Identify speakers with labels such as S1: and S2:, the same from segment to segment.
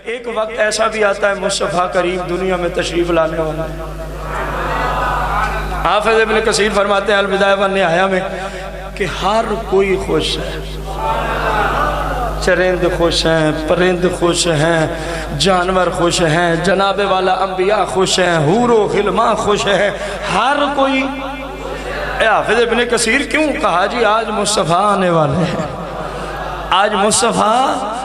S1: ایک وقت ایسا بھی آتا ہے مصطفیٰ کریم دنیا میں تشریف لانے والا ہے۔ حافظ ابن کثیر فرماتے ہیں البدایہ والنہایہ میں کہ ہر کوئی خوش ہے، چرند خوش ہیں، پرند خوش ہیں، جانور خوش ہیں، جناب والا انبیاء خوش ہیں، حور و غلمان خوش ہیں، ہر کوئی۔ حافظ ابن کثیر کیوں کہا جی آج مصطفیٰ آنے والے ہیں، آج مصطفیٰ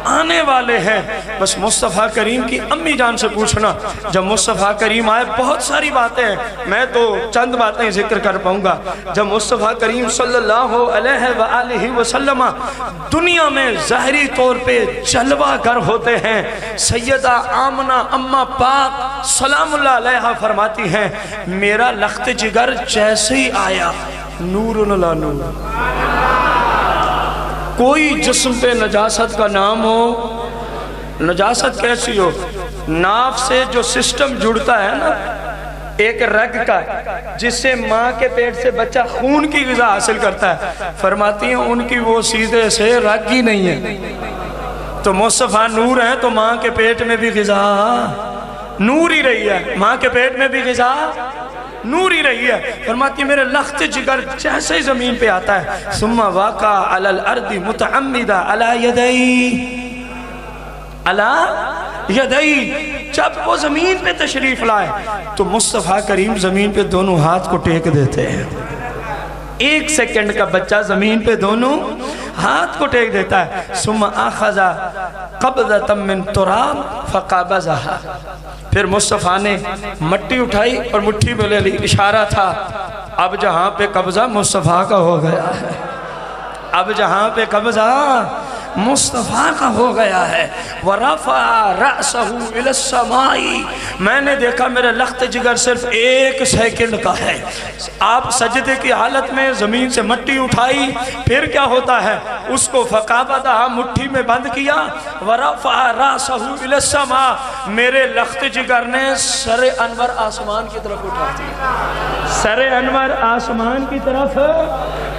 S1: آنے والے ہیں۔ بس مصطفیٰ کریم کی امی جان سے پوچھنا، جب مصطفیٰ کریم آئے بہت ساری باتیں ہیں، میں تو چند باتیں ذکر کر پاؤں گا۔ جب مصطفیٰ کریم صلی اللہ علیہ وآلہ وسلم دنیا میں ظاہری طور پہ جلوہ گر ہوتے ہیں، سیدہ آمنہ اماں پاک سلام اللہ علیہا فرماتی ہیں میرا لخت جگر جیسے ہی آیا نور علی نور، کوئی جسم پہ نجاست کا نام ہو، نجاست کیسی ہو؟ ناف سے جو سسٹم جڑتا ہے نا ایک رگ کا، جس سے ماں کے پیٹ سے بچہ خون کی غذا حاصل کرتا ہے، فرماتی ہیں ان کی وہ سیدھے سے رگ ہی نہیں ہے۔ تو مصطفیٰ نور ہیں تو ماں کے پیٹ میں بھی غذا نور ہی رہی ہے، ماں کے پیٹ میں بھی غذا نور ہی رہی ہے۔ فرماتی ہے میرے لخت جگر جیسے ہی زمین پہ آتا ہے ثم واقع علی الارض متعمدہ علی یدئی، جب وہ زمین پہ تشریف لائے تو مصطفیٰ کریم زمین پہ دونوں ہاتھ کو ٹیک دیتے ہیں۔ ایک سیکنڈ کا بچہ زمین پہ دونوں ہاتھ کو ٹیک دیتا ہے۔ ثم اخذ قبضۃ من تراب فقبضھا، پھر مصطفیٰ نے مٹی اٹھائی اور مٹھی میں لے لی، اشارہ تھا اب جہاں پہ قبضہ مصطفیٰ کا ہو گیا ہے، اب جہاں پہ قبضہ مصطفیٰ کا ہو گیا ہے۔ وَرَفَعَ رَأْسَهُ إِلَى السَّمَاءِ، میں نے دیکھا میرا لخت جگر صرف ایک سیکنڈ کا ہے۔ آپ سجدے کی حالت میں زمین سے مٹی اٹھائی، پھر کیا ہوتا ہے اس کو فقابضھا مٹھی میں بند کیا، وَرَفَعَ رَأْسَهُ إِلَى السَّمَاءِ، میرے لخت جگر نے سر انور آسمان کی طرف اٹھا دیا، سر انور آسمان کی طرف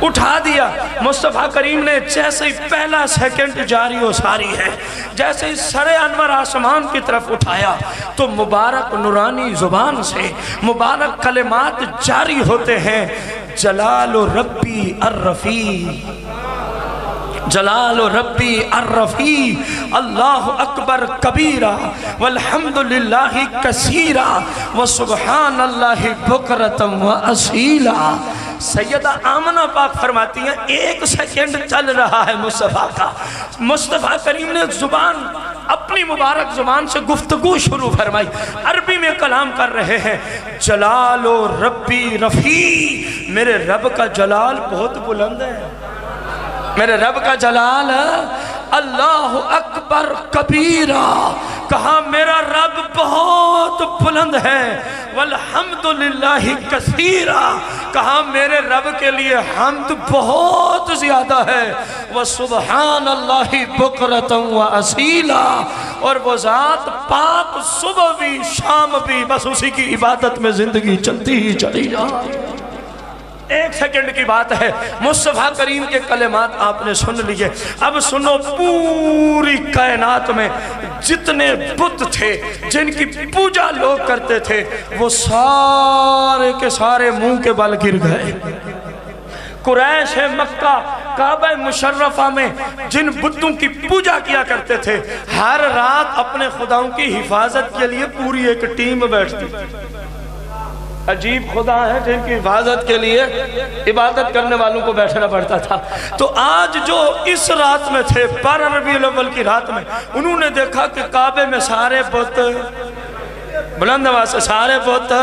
S1: اٹھا دیا۔ مصطفیٰ کریم نے جیسے ہی پہلا سیکنڈ جاری و ساری ہے، جیسے ہی سر انور آسمان کی طرف اٹھایا تو مبارک نورانی زبان سے مبارک کلمات جاری ہوتے ہیں، جلال ربی الرفیع، جلال ربی الرفیع، اللہ اکبر کبیرہ والحمدللہ کثیرہ وسبحان اللہ بکرۃ واصیلا۔ سیدہ آمنہ پاک فرماتی ہیں ایک سیکنڈ چل رہا ہے مصطفیٰ کا، مصطفیٰ کریم نے زبان اپنی مبارک زبان سے گفتگو شروع فرمائی، عربی میں کلام کر رہے ہیں، جلال ربی رفیع، میرے رب کا جلال بہت بلند ہے، میرے رب کا جلال اللہ اکبر کبیرہ، کہا میرا رب بہت بلند ہے، والحمدللہ کثیرہ، کہا میرے رب کے لیے حمد بہت زیادہ ہے، وسبحان اللہ بکرۃ واصیلا، اور وہ ذات پاک صبح بھی شام بھی بس اسی کی عبادت میں زندگی چلتی ہی چلی جائے۔ ایک سیکنڈ کی بات ہے، مصطفیٰ کریم کے کلمات آپ نے سن لیے، اب سنو پوری کائنات میں جتنے بت تھے جن کی پوجا لوگ کرتے تھے وہ سارے کے سارے منہ کے بل گر گئے۔ قریش مکہ کعبہ مشرفہ میں جن بتوں کی پوجا کیا کرتے تھے ہر رات اپنے خداؤں کی حفاظت کے لیے پوری ایک ٹیم بیٹھتی، عجیب خدا ہے جن کی حفاظت کے لیے عبادت کرنے والوں کو بیٹھنا پڑتا تھا۔ تو آج جو اس رات میں تھے 12 ربیع الاول کی رات میں، انہوں نے دیکھا کہ کعبے میں سارے بت، بلند آواز سے سارے بت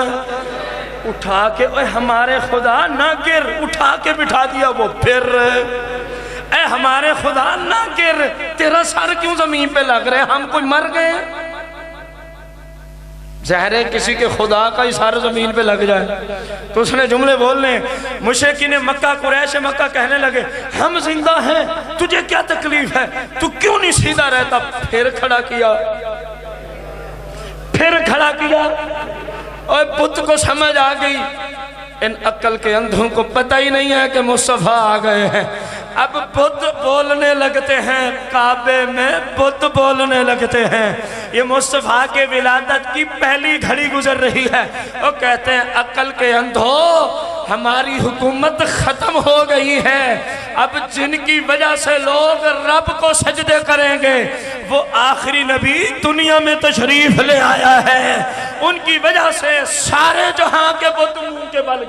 S1: اٹھا کے، اے ہمارے خدا نہ گر، اٹھا کے بٹھا دیا وہ پھر، اے ہمارے خدا نہ گر، تیرا سر کیوں زمین پہ لگ رہے، ہم کوئی مر گئے؟ ظاہر ہے کسی کے خدا کا ہی سارا زمین پہ لگ جائے تو اس نے جملے بولنے، مشرکین مکہ قریش مکہ کہنے لگے ہم زندہ ہیں، تجھے کیا تکلیف ہے، تو کیوں نہیں سیدھا رہتا؟ پھر کھڑا کیا، پھر کھڑا کیا، اور بت کو سمجھ آ گئی، ان عقل کے اندھوں کو پتہ ہی نہیں ہے کہ مصطفیٰ آ گئے ہیں۔ اب بدھ بولنے لگتے ہیں، کعبے میں بدھ بولنے لگتے ہیں۔ یہ مصطفیٰ کے ولادت کی پہلی گھڑی گزر رہی ہے۔ وہ کہتے ہیں عقل کے اندھو، ہماری حکومت ختم ہو گئی ہے، اب جن کی وجہ سے لوگ رب کو سجدے کریں گے وہ آخری نبی دنیا میں تشریف لے آیا ہے، ان کی وجہ سے سارے جہاں کے بدھ منہ کے بل